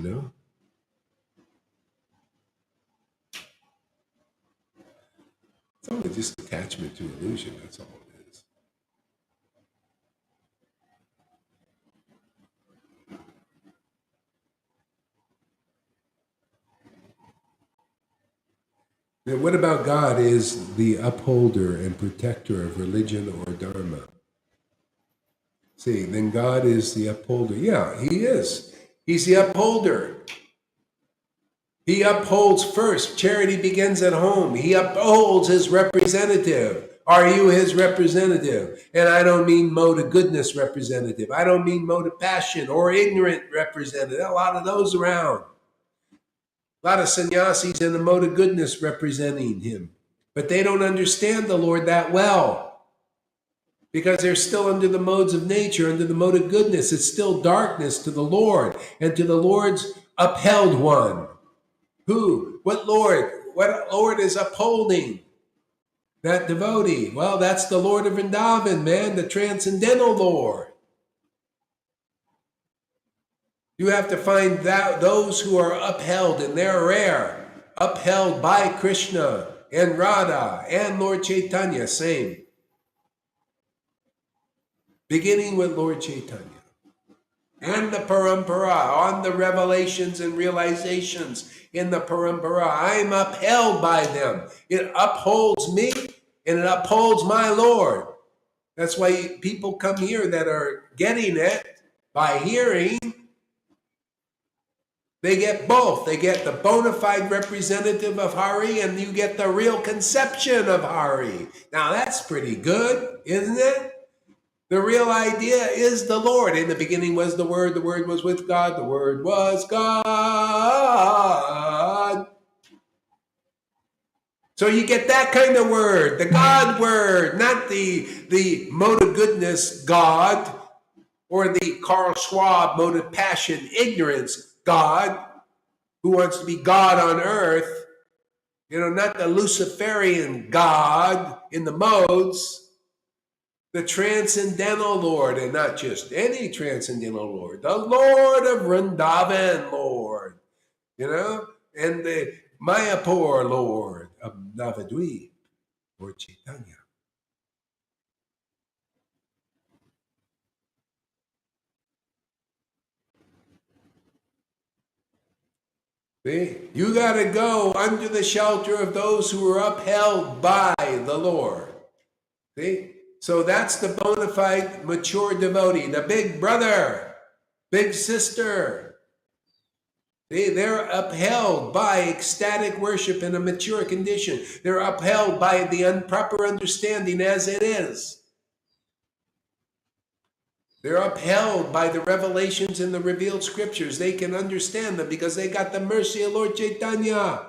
only just attachment to illusion, that's all it is. Now, what about God is the upholder and protector of religion or dharma? See, then God is the upholder. Yeah, he is. He's the upholder. He upholds first. Charity begins at home. He upholds his representative. Are you his representative? And I don't mean mode of goodness representative. I don't mean mode of passion or ignorant representative. A lot of those around. A lot of sannyasis in the mode of goodness representing him. But they don't understand the Lord that well. Because they're still under the modes of nature, under the mode of goodness. It's still darkness to the Lord and to the Lord's upheld one. Who? What Lord? What Lord is upholding that devotee? Well, that's the Lord of Vrindavan, man, the transcendental Lord. You have to find those who are upheld, and they're rare, upheld by Krishna and Radha and Lord Caitanya, same. Beginning with Lord Caitanya. And the parampara, on the revelations and realizations in the parampara. I'm upheld by them. It upholds me and it upholds my Lord. That's why people come here that are getting it by hearing. They get both. They get the bona fide representative of Hari, and you get the real conception of Hari. Now that's pretty good, isn't it? The real idea is the Lord. In the beginning was the Word was with God, the Word was God. So you get that kind of word, the God word, not the mode of goodness God, or the Carl Schwab mode of passion, ignorance God, who wants to be God on earth, not the Luciferian God in the modes. The transcendental Lord, and not just any transcendental Lord, the Lord of Vrindavan, Lord, and the Mayapur Lord of Navadvip, Lord Caitanya. See? You got to go under the shelter of those who are upheld by the Lord. See? So that's the bona fide mature devotee, the big brother, big sister. See? They're upheld by ecstatic worship in a mature condition. They're upheld by the improper understanding as it is. They're upheld by the revelations in the revealed scriptures. They can understand them because they got the mercy of Lord Caitanya.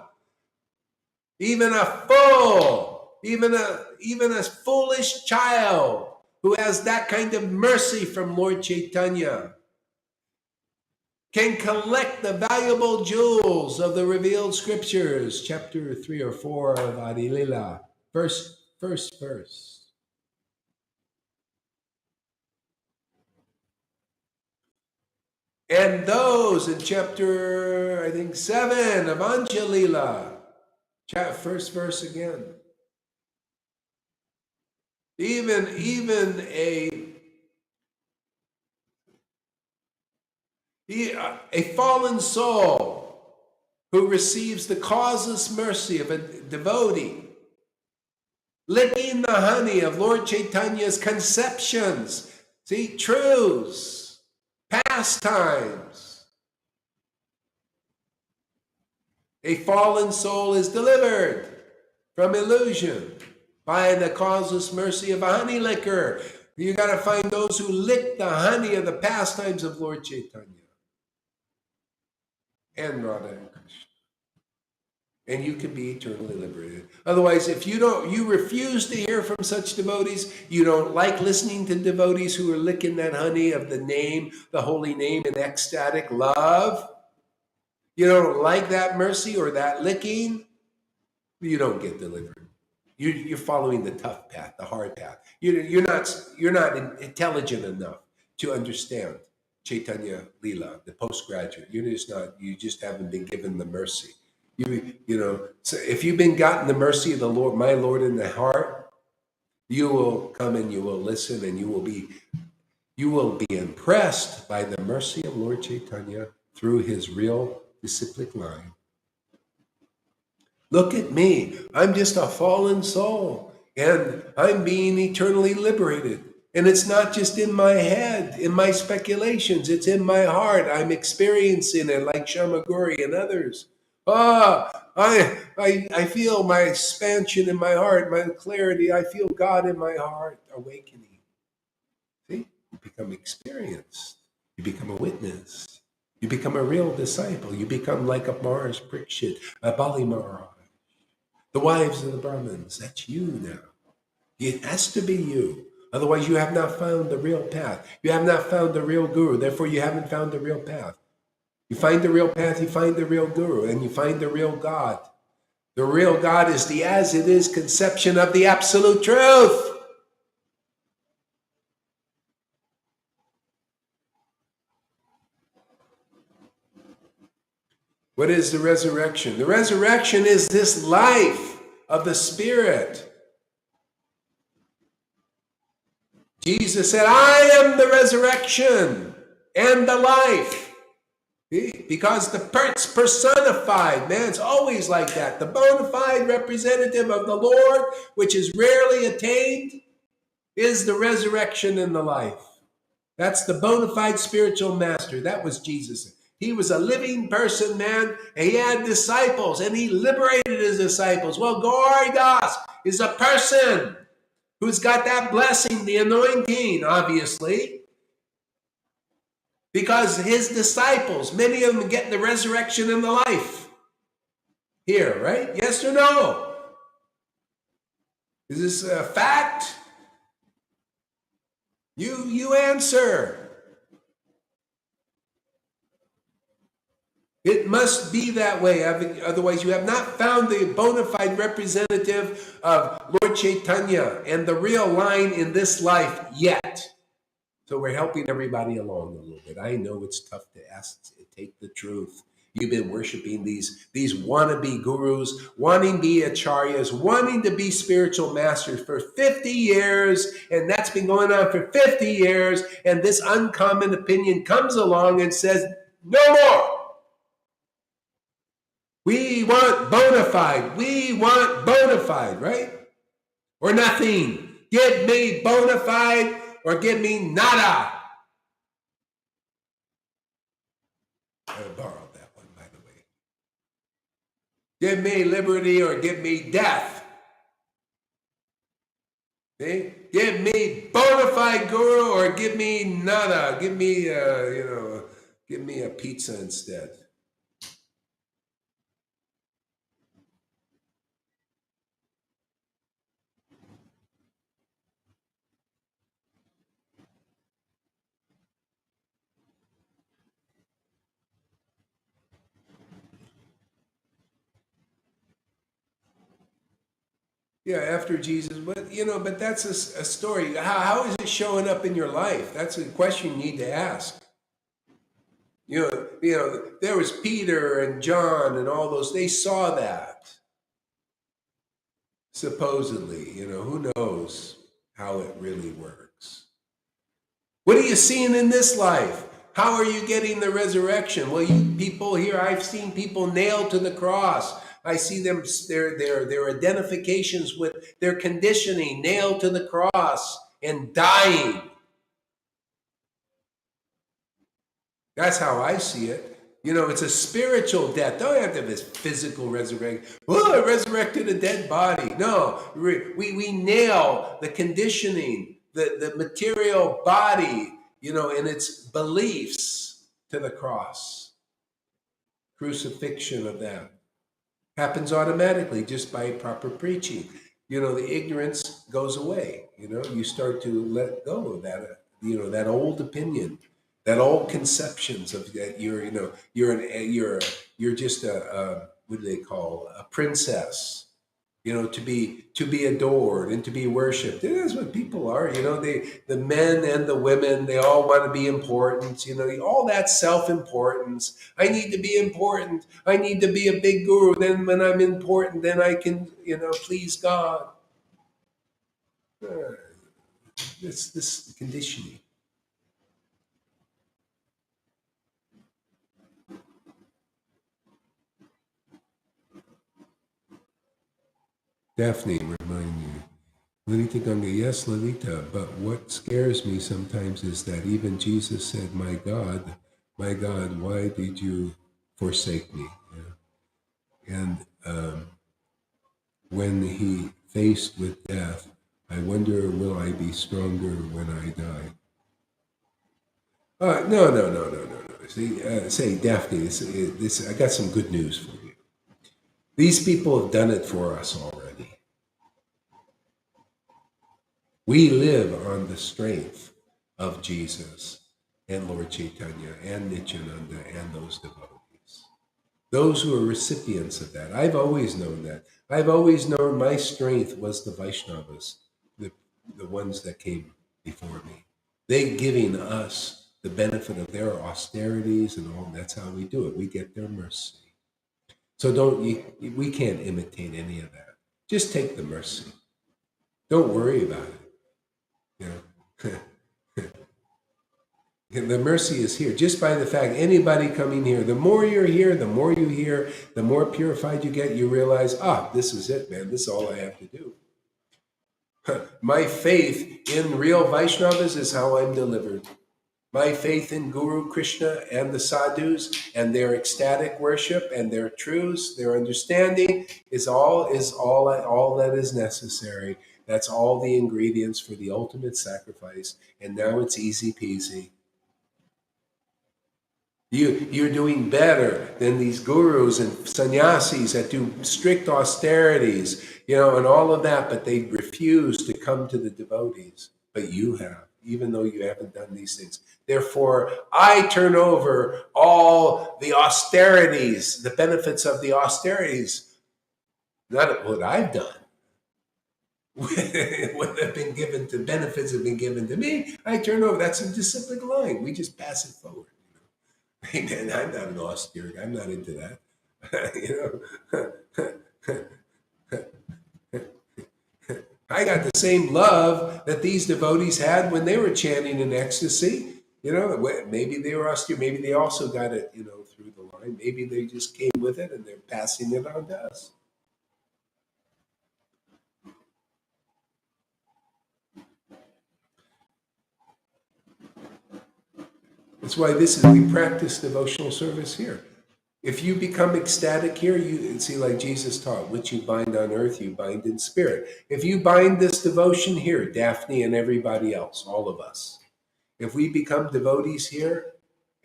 Even a fool, even a foolish child who has that kind of mercy from Lord Caitanya can collect the valuable jewels of the revealed scriptures. Chapter 3 or 4 of Adi Lila, first verse. And those in chapter, I think, 7 of Anjalila, first verse again. Even a fallen soul who receives the causeless mercy of a devotee, licking the honey of Lord Chaitanya's conceptions, see, truths, pastimes. A fallen soul is delivered from illusion by the causeless mercy of a honey licker. You got to find those who lick the honey of the pastimes of Lord Caitanya and Radha and Krishna, and you can be eternally liberated. Otherwise, if you refuse to hear from such devotees, you don't like listening to devotees who are licking that honey of the name, the holy name, in ecstatic love. You don't like that mercy or that licking, you don't get delivered. You're following the tough path, the hard path. You're not intelligent enough to understand Chaitanya Lila, the postgraduate. You just haven't been given the mercy. So if you've been gotten the mercy of the Lord, my Lord, in the heart, you will come and you will listen, and you will be impressed by the mercy of Lord Chaitanya through his real disciplic line. Look at me. I'm just a fallen soul, and I'm being eternally liberated. And it's not just in my head, in my speculations. It's in my heart. I'm experiencing it like Shamaguri and others. I feel my expansion in my heart, my clarity. I feel God in my heart awakening. See? You become experienced. You become a witness. You become a real disciple. You become like a Mars Prikshit, a Bali Maharaj. The wives of the Brahmins, that's you now. It has to be you. Otherwise, you have not found the real path. You have not found the real guru. Therefore, you haven't found the real path. You find the real path, you find the real guru, and you find the real God. The real God is the as-it-is conception of the absolute truth. What is the resurrection? The resurrection is this life of the Spirit. Jesus said, I am the resurrection and the life. See? Because the personified, man, it's always like that. The bona fide representative of the Lord, which is rarely attained, is the resurrection and the life. That's the bona fide spiritual master. That was Jesus. He was a living person, man, and he had disciples, and he liberated his disciples. Well, Gauri Das is a person who's got that blessing, the anointing, obviously, because his disciples, many of them get the resurrection and the life here, right? Yes or no? Is this a fact? You answer. It must be that way. Otherwise, you have not found the bona fide representative of Lord Caitanya and the real line in this life yet. So we're helping everybody along a little bit. I know it's tough to take the truth. You've been worshiping these wannabe gurus, wanting to be acharyas, wanting to be spiritual masters for 50 years, and that's been going on for 50 years, and this uncommon opinion comes along and says, no more. We want bona fide. We want bona fide, right? Or nothing. Give me bona fide or give me nada. I borrowed that one, by the way. Give me liberty or give me death. Okay? Give me bona fide guru or give me nada. Give me, give me a pizza instead. Yeah, after Jesus, but that's a story. How is it showing up in your life? That's a question you need to ask. There was Peter and John and all those. They saw that, supposedly. Who knows how it really works? What are you seeing in this life? How are you getting the resurrection? Well, you people here, I've seen people nailed to the cross. I see them, their identifications with their conditioning nailed to the cross and dying. That's how I see it. It's a spiritual death. Don't have to have this physical resurrection. Oh, I resurrected a dead body. No, we nail the conditioning, the material body, and its beliefs to the cross. Crucifixion of that happens automatically just by proper preaching. The ignorance goes away. You start to let go of that, that old opinion, that old conceptions of that you're just a what do they call a princess, to be adored and to be worshipped. That's what people are. The men and the women, they all want to be important. All that self-importance. I need to be important. I need to be a big guru. Then when I'm important, then I can please God. This conditioning. Daphne, remind me. Lalita Ganga, yes, Lalita, but what scares me sometimes is that even Jesus said, my God, why did you forsake me? Yeah. And when he faced with death, I wonder, will I be stronger when I die? No. See, say, Daphne, I got some good news for you. These people have done it for us already. We live on the strength of Jesus and Lord Caitanya and Nityananda and those devotees. Those who are recipients of that. I've always known that. I've always known my strength was the Vaishnavas, the ones that came before me. They giving us the benefit of their austerities and all. That's how we do it. We get their mercy. So we can't imitate any of that. Just take the mercy. Don't worry about it. The mercy is here just by the fact anybody coming here. The more you're here, the more you hear, the more purified you get. You realize, this is it, man. This is all I have to do. My faith in real Vaishnavas is how I'm delivered. My faith in Guru Krishna and the sadhus and their ecstatic worship and their truths, their understanding is all that is necessary. That's all the ingredients for the ultimate sacrifice. And now it's easy peasy. You're doing better than these gurus and sannyasis that do strict austerities, and all of that, but they refuse to come to the devotees. But you have, even though you haven't done these things. Therefore, I turn over all the austerities, the benefits of the austerities, not what I've done. What have been given to benefits have been given to me. I turn over. That's a disciplic line. We just pass it forward. Hey man, I'm not an austere. I'm not into that. I got the same love that these devotees had when they were chanting in ecstasy. Maybe they were austere. Maybe they also got it, through the line. Maybe they just came with it and they're passing it on to us. That's why we practice devotional service here. If you become ecstatic here, you see, like Jesus taught, which you bind on earth, you bind in spirit. If you bind this devotion here, Daphne and everybody else, all of us, if we become devotees here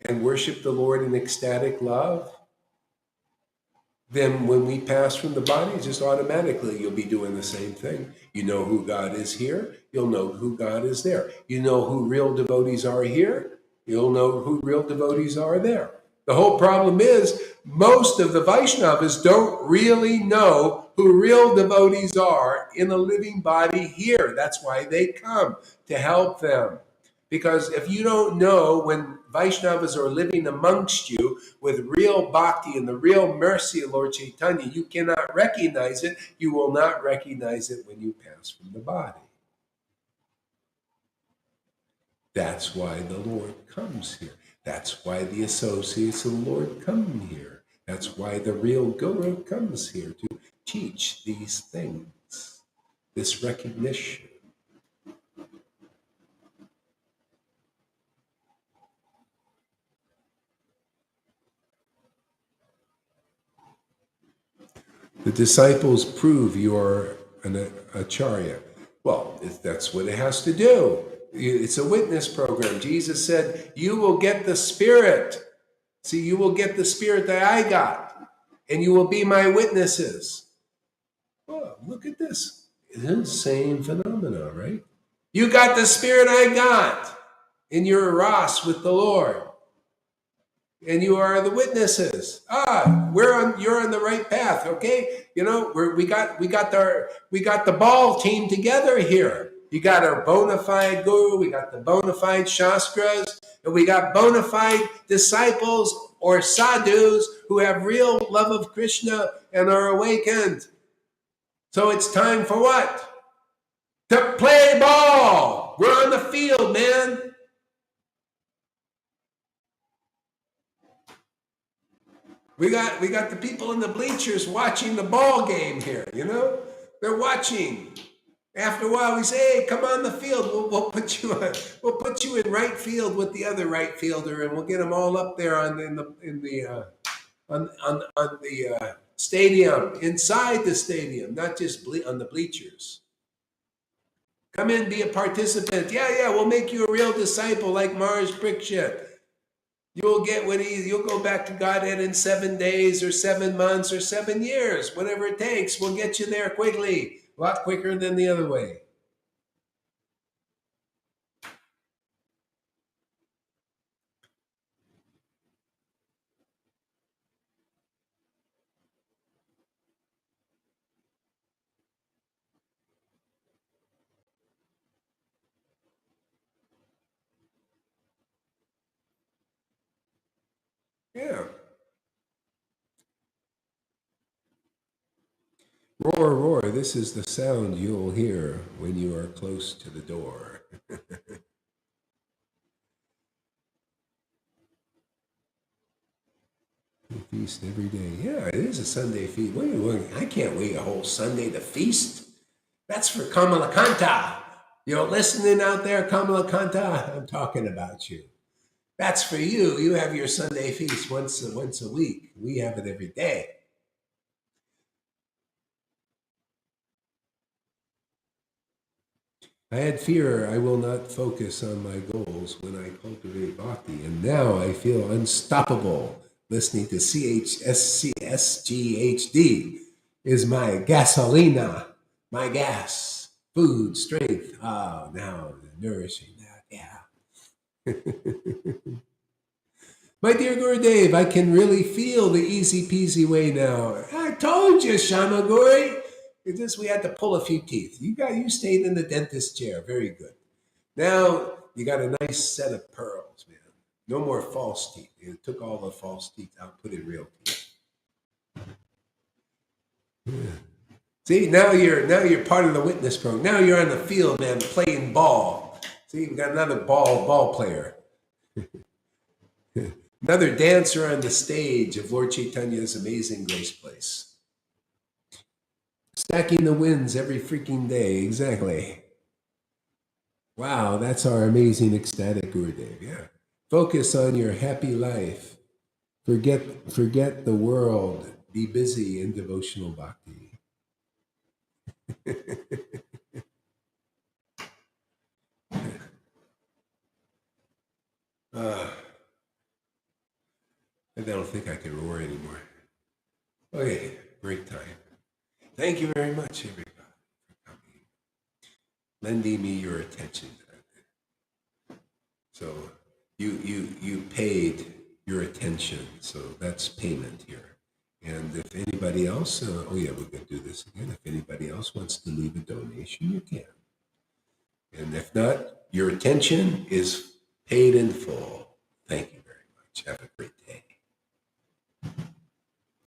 and worship the Lord in ecstatic love, then when we pass from the body, just automatically you'll be doing the same thing. You know who God is here, you'll know who God is there. You know who real devotees are here, you'll know who real devotees are there. The whole problem is most of the Vaishnavas don't really know who real devotees are in a living body here. That's why they come, to help them. Because if you don't know when Vaishnavas are living amongst you with real bhakti and the real mercy of Lord Caitanya, you cannot recognize it. You will not recognize it when you pass from the body. That's why the Lord comes here. That's why the associates of the Lord come here. That's why the real Guru comes here to teach these things, this recognition. The disciples prove you are an acharya. Well, that's what it has to do. It's a witness program. Jesus said, you will get the Spirit. See, you will get the Spirit that I got, and you will be my witnesses. Oh, look at this. It's the same phenomena, right? You got the Spirit I got, and you're Ras with the Lord. And you are the witnesses. You're on the right path. Okay, you know we got the ball team together here. You got our bona fide guru, we got the bona fide shastras, and we got bona fide disciples or sadhus who have real love of Krishna and are awakened. So it's time for what? To play ball. We're on the field, man. We got the people in the bleachers watching the ball game here, you know? They're watching. After a while, we say, hey, come on the field. We'll put you in right field with the other right fielder, and we'll get them all up there on the stadium, inside the stadium, not just on the bleachers. Come in, be a participant. Yeah, we'll make you a real disciple like Maharaj Parikshit. You'll go back to Godhead in 7 days or 7 months or 7 years, whatever it takes. We'll get you there quickly, a lot quicker than the other way. Yeah. Roar, roar, this is the sound you'll hear when you are close to the door. Feast every day. Yeah, it is a Sunday feast. I can't wait a whole Sunday to feast. That's for Kamalakanta. You're listening out there, Kamalakanta? I'm talking about you. That's for you. You have your Sunday feast once a week. We have it every day. I had fear I will not focus on my goals when I cultivate bhakti, and now I feel unstoppable. Listening to SGHD is my gasolina, my gas, food, strength. Now nourishing that, yeah. My dear Gurudev, I can really feel the easy peasy way now. I told you, Shamaguri. We had to pull a few teeth. You stayed in the dentist chair. Very good. Now you got a nice set of pearls, man. No more false teeth. You took all the false teeth out, put in real teeth. Yeah. See, now you're part of the witness program. Now you're on the field, man, playing ball. See, we got another ball player. Another dancer on the stage of Lord Caitanya's Amazing Grace Place. Stacking the wins every freaking day. Exactly. Wow, that's our amazing ecstatic Gurudev. Yeah. Focus on your happy life. Forget the world. Be busy in devotional bhakti. I don't think I can roar anymore. Okay, break time. Thank you very much, everybody, for coming, lending me your attention. So you paid your attention, so that's payment here. And if anybody else, oh yeah, we're going to do this again. If anybody else wants to leave a donation, you can. And if not, your attention is paid in full. Thank you very much. Have a great day.